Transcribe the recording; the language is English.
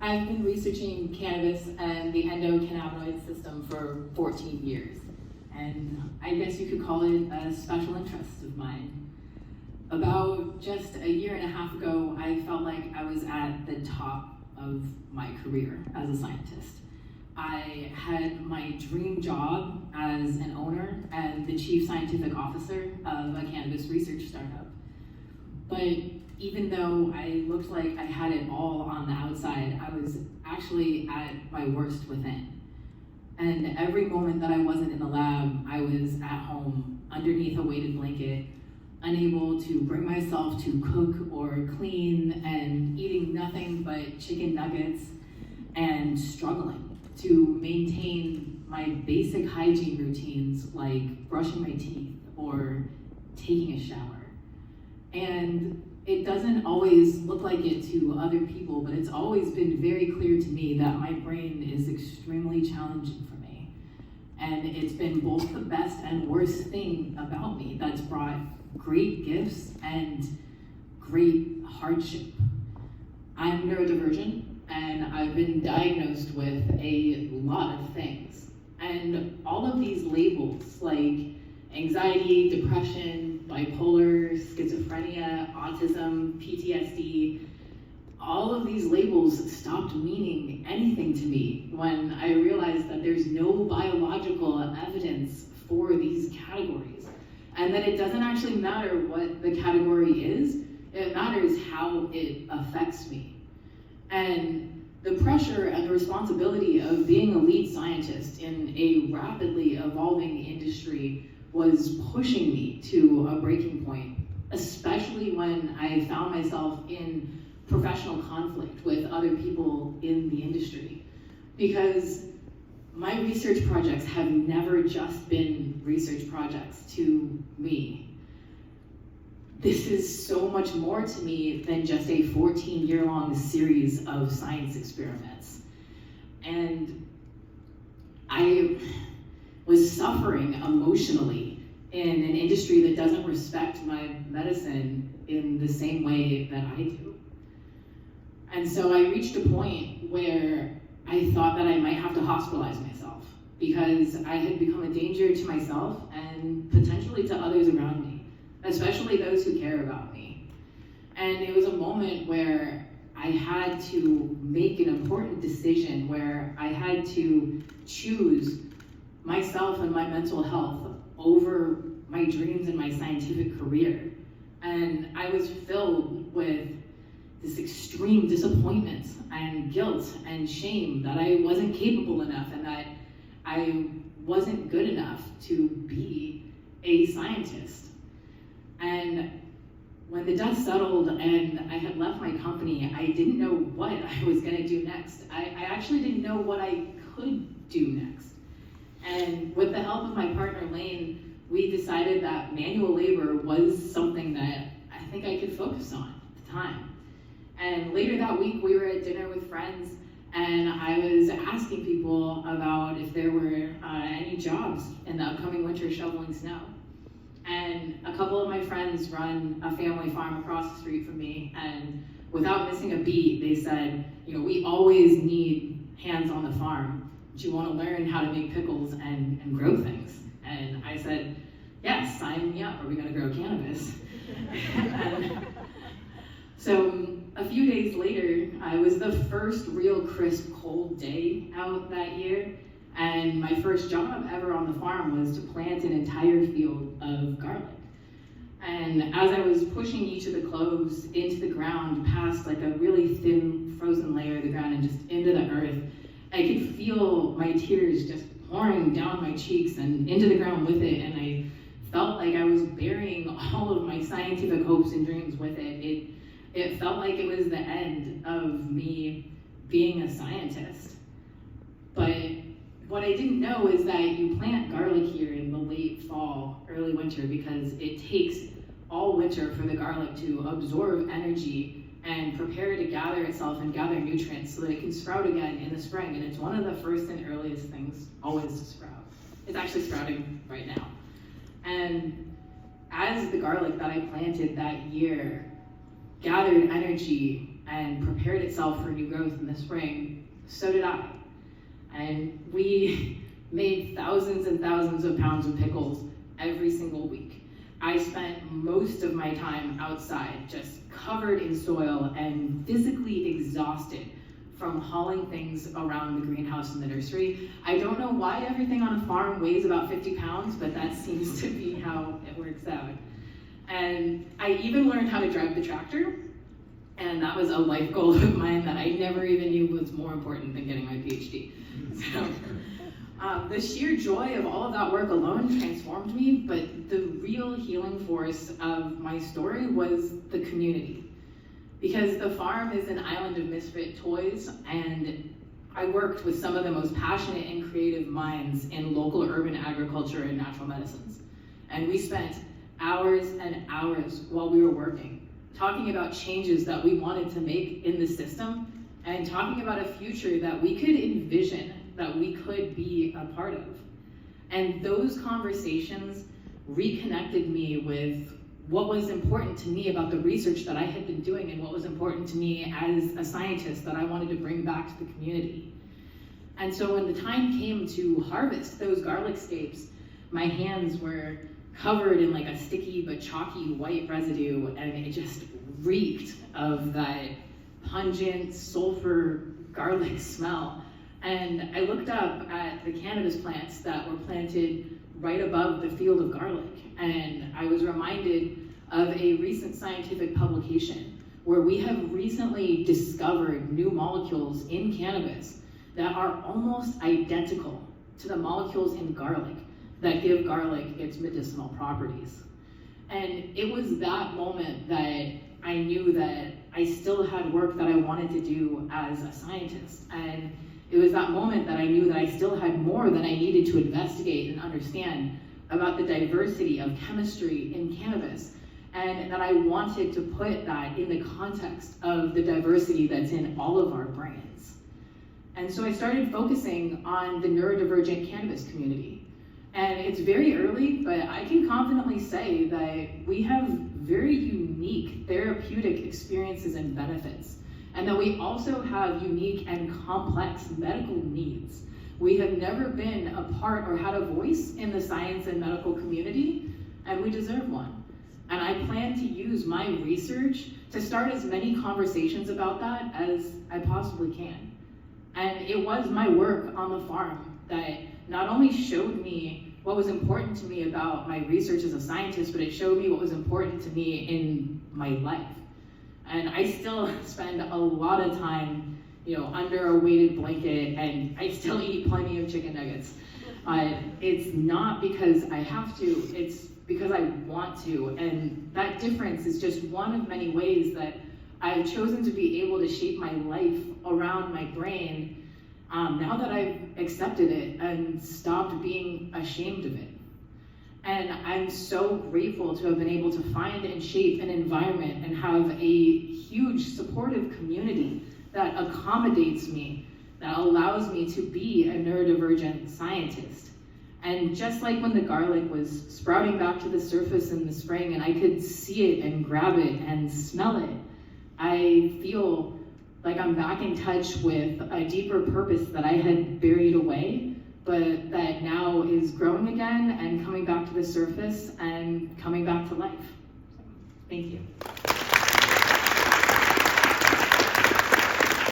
I've been researching cannabis and the endocannabinoid system for 14 years, and I guess you could call it a special interest of mine. About just a year and a half ago, I felt like I was at the top of my career as a scientist. I had my dream job as an owner and the chief scientific officer of a cannabis research startup. But even though I looked like I had it all on the outside, I was actually at my worst within. And every moment that I wasn't in the lab, I was at home, underneath a weighted blanket, unable to bring myself to cook or clean, and eating nothing but chicken nuggets, and struggling to maintain my basic hygiene routines like brushing my teeth or taking a shower. And it doesn't always look like it to other people, but it's always been very clear to me that my brain is extremely challenging for me. And it's been both the best and worst thing about me that's brought great gifts and great hardship. I'm neurodivergent, and I've been diagnosed with a lot of things. And all of these labels, like anxiety, depression, bipolar, schizophrenia, autism, PTSD, all of these labels stopped meaning anything to me when I realized that there's no biological evidence for these categories. And that it doesn't actually matter what the category is, it matters how it affects me. And the pressure and the responsibility of being a lead scientist in a rapidly evolving industry was pushing me to a breaking point, especially when I found myself in professional conflict with other people in the industry. Because my research projects have never just been research projects to me. This is so much more to me than just a 14-year-long series of science experiments. And I was suffering emotionally in an industry that doesn't respect my medicine in the same way that I do. And so I reached a point where I thought that I might have to hospitalize myself because I had become a danger to myself and potentially to others around me, especially those who care about me. And it was a moment where I had to make an important decision, where I had to choose myself and my mental health over my dreams and my scientific career. And I was filled with this extreme disappointment and guilt and shame that I wasn't capable enough and that I wasn't good enough to be a scientist. And when the dust settled and I had left my company, I didn't know what I was gonna do next. I actually didn't know what I could do next. And with the help of my partner, Lane, we decided that manual labor was something that I think I could focus on at the time. And later that week, we were at dinner with friends, and I was asking people about if there were any jobs in the upcoming winter shoveling snow. And a couple of my friends run a family farm across the street from me, and without missing a beat, they said, we always need hands on the farm. Do you want to learn how to make pickles and grow things? And I said, yes, sign me up. Are we going to grow cannabis? So a few days later, it was the first real crisp, cold day out that year. And my first job ever on the farm was to plant an entire field of garlic. And as I was pushing each of the cloves into the ground, past like a really thin frozen layer of the ground and just into the earth, I could feel my tears just pouring down my cheeks and into the ground with it, and I felt like I was burying all of my scientific hopes and dreams with it. It felt like it was the end of me being a scientist. But what I didn't know is that you plant garlic here in the late fall, early winter, because it takes all winter for the garlic to absorb energy and prepare to gather itself and gather nutrients so that it can sprout again in the spring. And it's one of the first and earliest things always to sprout. It's actually sprouting right now. And as the garlic that I planted that year gathered energy and prepared itself for new growth in the spring, so did I. And we made thousands and thousands of pounds of pickles every single week. I spent most of my time outside, just covered in soil and physically exhausted from hauling things around the greenhouse and the nursery. I don't know why everything on a farm weighs about 50 pounds, but that seems to be how it works out. And I even learned how to drive the tractor, and that was a life goal of mine that I never even knew was more important than getting my PhD. So, the sheer joy of all of that work alone transformed me, but the real healing force of my story was the community. Because the farm is an island of misfit toys, and I worked with some of the most passionate and creative minds in local urban agriculture and natural medicines. And we spent hours and hours while we were working, talking about changes that we wanted to make in the system, and talking about a future that we could envision, that we could be a part of. And those conversations reconnected me with what was important to me about the research that I had been doing and what was important to me as a scientist that I wanted to bring back to the community. And so when the time came to harvest those garlic scapes, my hands were covered in like a sticky but chalky white residue, and it just reeked of that pungent sulfur garlic smell. And I looked up at the cannabis plants that were planted right above the field of garlic, and I was reminded of a recent scientific publication where we have recently discovered new molecules in cannabis that are almost identical to the molecules in garlic that give garlic its medicinal properties. And it was that moment that I knew that I still had work that I wanted to do as a scientist. And it was that moment that I knew that I still had more that I needed to investigate and understand about the diversity of chemistry in cannabis, and that I wanted to put that in the context of the diversity that's in all of our brains. And so I started focusing on the neurodivergent cannabis community. And it's very early, but I can confidently say that we have very unique therapeutic experiences and benefits, and that we also have unique and complex medical needs. We have never been a part or had a voice in the science and medical community, and we deserve one. And I plan to use my research to start as many conversations about that as I possibly can. And it was my work on the farm that not only showed me what was important to me about my research as a scientist, but it showed me what was important to me in my life. And I still spend a lot of time, under a weighted blanket, and I still eat plenty of chicken nuggets. It's not because I have to, it's because I want to. And that difference is just one of many ways that I've chosen to be able to shape my life around my brain, now that I've accepted it and stopped being ashamed of it. And I'm so grateful to have been able to find and shape an environment and have a huge supportive community that accommodates me, that allows me to be a neurodivergent scientist. And just like when the garlic was sprouting back to the surface in the spring and I could see it and grab it and smell it, I feel like I'm back in touch with a deeper purpose that I had buried away, but that now is growing again and coming back to the surface and coming back to life. Thank you.